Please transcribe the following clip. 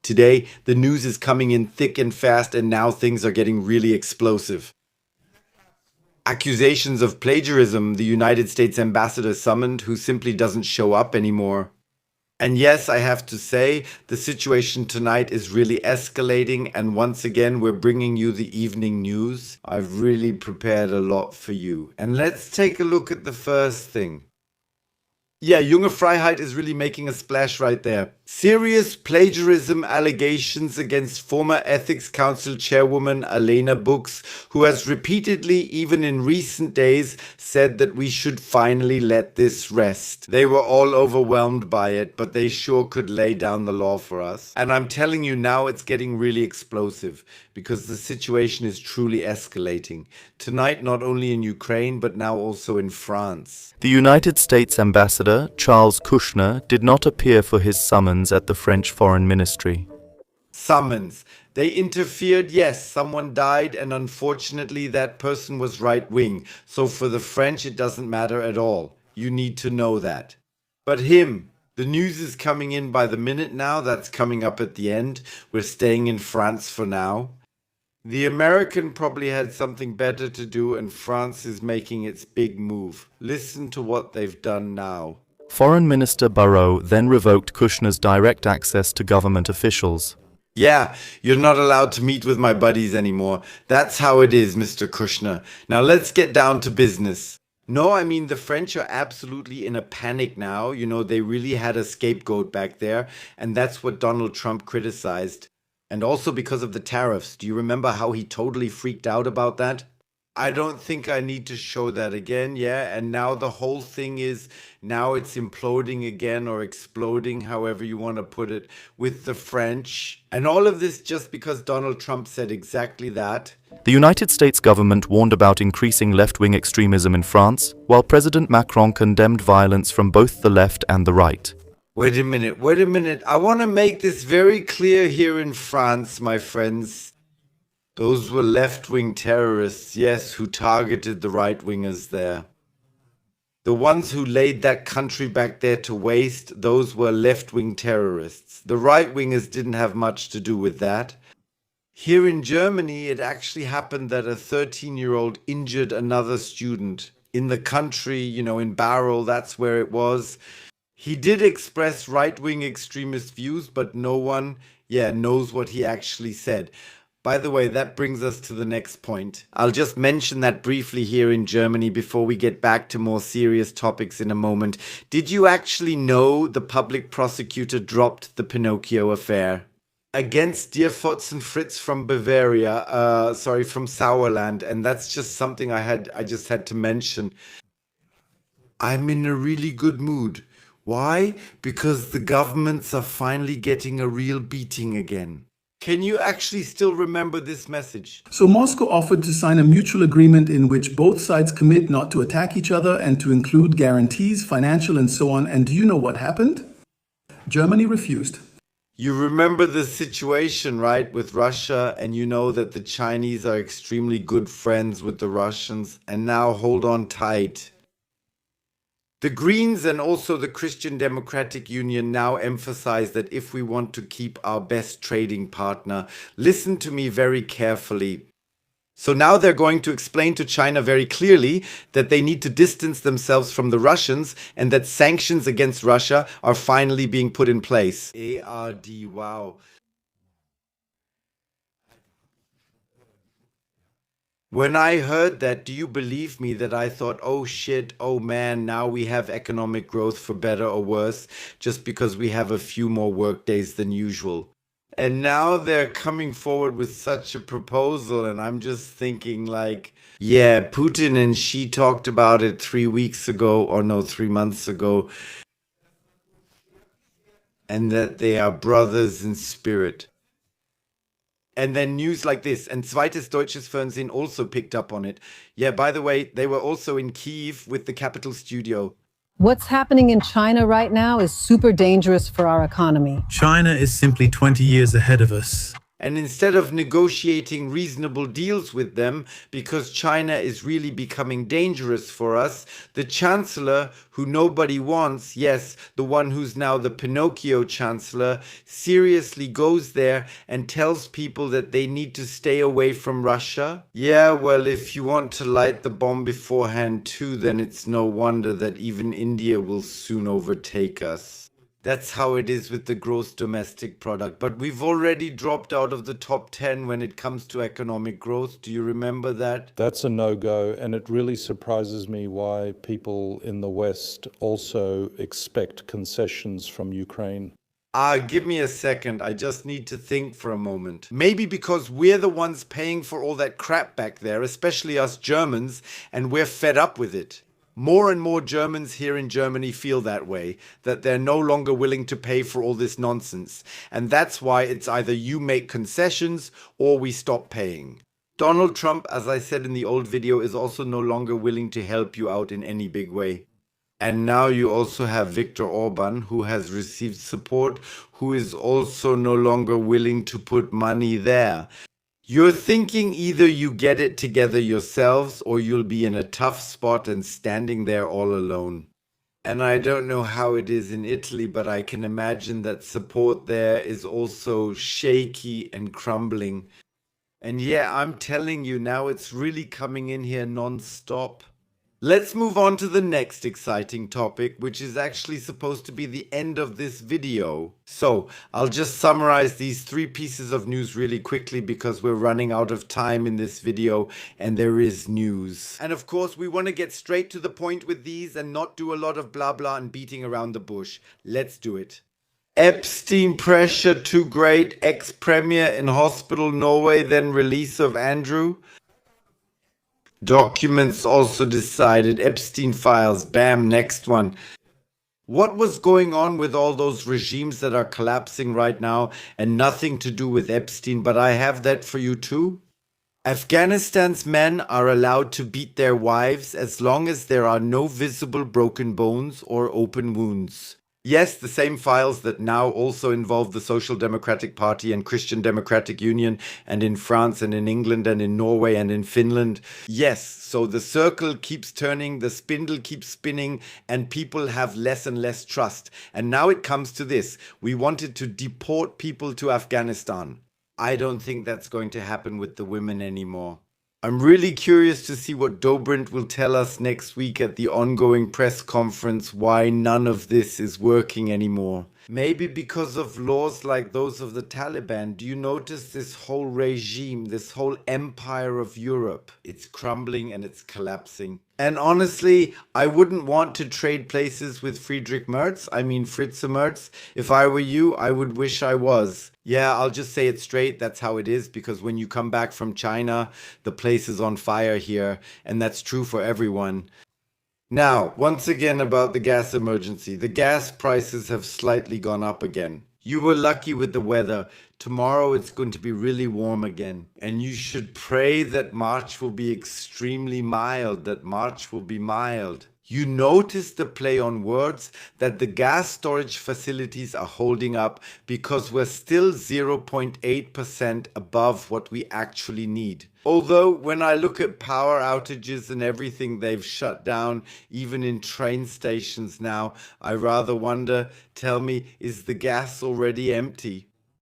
Today, the news is coming in thick and fast, and now things are getting really explosive. Accusations of plagiarism, the United States ambassador summoned, who simply doesn't show up anymore. And yes, I have to say, the situation tonight is really escalating, and once again, we're bringing you the evening news. I've really prepared a lot for you. And let's take a look at the first thing. Yeah, Junge Freiheit is really making a splash right there. Serious plagiarism allegations against former Ethics Council chairwoman Alena Bux, who has repeatedly, even in recent days, said that we should finally let this rest. They were all overwhelmed by it, but they sure could lay down the law for us. And I'm telling you now, it's getting really explosive, because the situation is truly escalating. Tonight, not only in Ukraine, but now also in France. The United States ambassador, Charles Kushner, did not appear for his summons at the French Foreign Ministry. Summons. They interfered, yes, someone died, and unfortunately that person was right-wing. So for the French, it doesn't matter at all. You need to know that. But him, the news is coming in by the minute now. That's coming up at the end. We're staying in France for now. The American probably had something better to do, and France is making its big move. Listen to what they've done now. Foreign Minister Barrot then revoked Kushner's direct access to government officials. Yeah, you're not allowed to meet with my buddies anymore. That's how it is, Mr. Kushner. Now let's get down to business. No, I mean, the French are absolutely in a panic now. You know, they really had a scapegoat back there, and that's what Donald Trump criticized. And also because of the tariffs. Do you remember how he totally freaked out about that? I don't think I need to show that again, yeah? And now the whole thing is, now it's imploding again, or exploding, however you want to put it, with the French. And all of this just because Donald Trump said exactly that. The United States government warned about increasing left-wing extremism in France, while President Macron condemned violence from both the left and the right. Wait a minute. I want to make this very clear here in France, my friends. Those were left-wing terrorists, yes, who targeted the right-wingers there. The ones who laid that country back there to waste, those were left-wing terrorists. The right-wingers didn't have much to do with that. Here in Germany, it actually happened that a 13-year-old injured another student. In the country, you know, in Barrel, that's where it was. He did express right-wing extremist views, but no one, knows what he actually said. By the way, that brings us to the next point. I'll just mention that briefly here in Germany before we get back to more serious topics in a moment. Did you actually know the public prosecutor dropped the Pinocchio affair? Against Dear Fotzen Fritz from Bavaria, from Sauerland, and that's just something I just had to mention. I'm in a really good mood. Why? Because the governments are finally getting a real beating again. Can you actually still remember this message? So Moscow offered to sign a mutual agreement in which both sides commit not to attack each other and to include guarantees, financial and so on. And do you know what happened? Germany refused. You remember the situation, right, with Russia, and you know that the Chinese are extremely good friends with the Russians, and now hold on tight. The Greens and also the Christian Democratic Union now emphasize that if we want to keep our best trading partner, listen to me very carefully. So now they're going to explain to China very clearly that they need to distance themselves from the Russians and that sanctions against Russia are finally being put in place. ARD, wow. When I heard that, do you believe me that I thought, oh shit, oh man, now we have economic growth for better or worse, just because we have a few more work days than usual. And now they're coming forward with such a proposal, and I'm just thinking like, yeah, Putin and Xi talked about it 3 months ago, and that they are brothers in spirit. And then news like this, and Zweites Deutsches Fernsehen also picked up on it. Yeah, by the way, they were also in Kyiv with the Capital Studio. What's happening in China right now is super dangerous for our economy. China is simply 20 years ahead of us. And instead of negotiating reasonable deals with them, because China is really becoming dangerous for us, the Chancellor, who nobody wants, yes, the one who's now the Pinocchio Chancellor, seriously goes there and tells people that they need to stay away from Russia. Yeah, well, if you want to light the bomb beforehand too, then it's no wonder that even India will soon overtake us. That's how it is with the gross domestic product. But we've already dropped out of the top 10 when it comes to economic growth. Do you remember that? That's a no-go, and it really surprises me why people in the West also expect concessions from Ukraine. Give me a second. I just need to think for a moment. Maybe because we're the ones paying for all that crap back there, especially us Germans, and we're fed up with it. More and more Germans here in Germany feel that way, that they're no longer willing to pay for all this nonsense. And that's why it's either you make concessions or we stop paying. Donald Trump, as I said in the old video, is also no longer willing to help you out in any big way. And now you also have Viktor Orban, who has received support, who is also no longer willing to put money there. You're thinking either you get it together yourselves or you'll be in a tough spot and standing there all alone. And I don't know how it is in Italy, but I can imagine that support there is also shaky and crumbling. And yeah, I'm telling you now, it's really coming in here non-stop. Let's move on to the next exciting topic, which is actually supposed to be the end of this video. So I'll just summarize these 3 pieces of news really quickly because we're running out of time in this video and there is news. And of course, we want to get straight to the point with these and not do a lot of blah blah and beating around the bush. Let's do it. Epstein pressure too great, ex-premier in hospital Norway, then release of Andrew. Documents also decided. Epstein files. Bam, next one. What was going on with all those regimes that are collapsing right now and nothing to do with Epstein, but I have that for you too? Afghanistan's men are allowed to beat their wives as long as there are no visible broken bones or open wounds. Yes, the same files that now also involve the Social Democratic Party and Christian Democratic Union, and in France and in England and in Norway and in Finland. Yes, so the circle keeps turning, the spindle keeps spinning, and people have less and less trust. And now it comes to this. We wanted to deport people to Afghanistan. I don't think that's going to happen with the women anymore. I'm really curious to see what Dobrindt will tell us next week at the ongoing press conference why none of this is working anymore. Maybe because of laws like those of the Taliban. Do you notice this whole regime, this whole empire of Europe? It's crumbling and it's collapsing. And honestly, I wouldn't want to trade places with Fritz Merz. If I were you, I would wish I was. Yeah, I'll just say it straight, that's how it is, because when you come back from China, the place is on fire here, and that's true for everyone. Now, once again about the gas emergency. The gas prices have slightly gone up again. You were lucky with the weather. Tomorrow it's going to be really warm again. And you should pray that March will be extremely mild, that March will be mild. You notice the play on words, that the gas storage facilities are holding up because we're still 0.8% above what we actually need. Although when I look at power outages and everything they've shut down, even in train stations now, I rather wonder, tell me, is the gas already empty?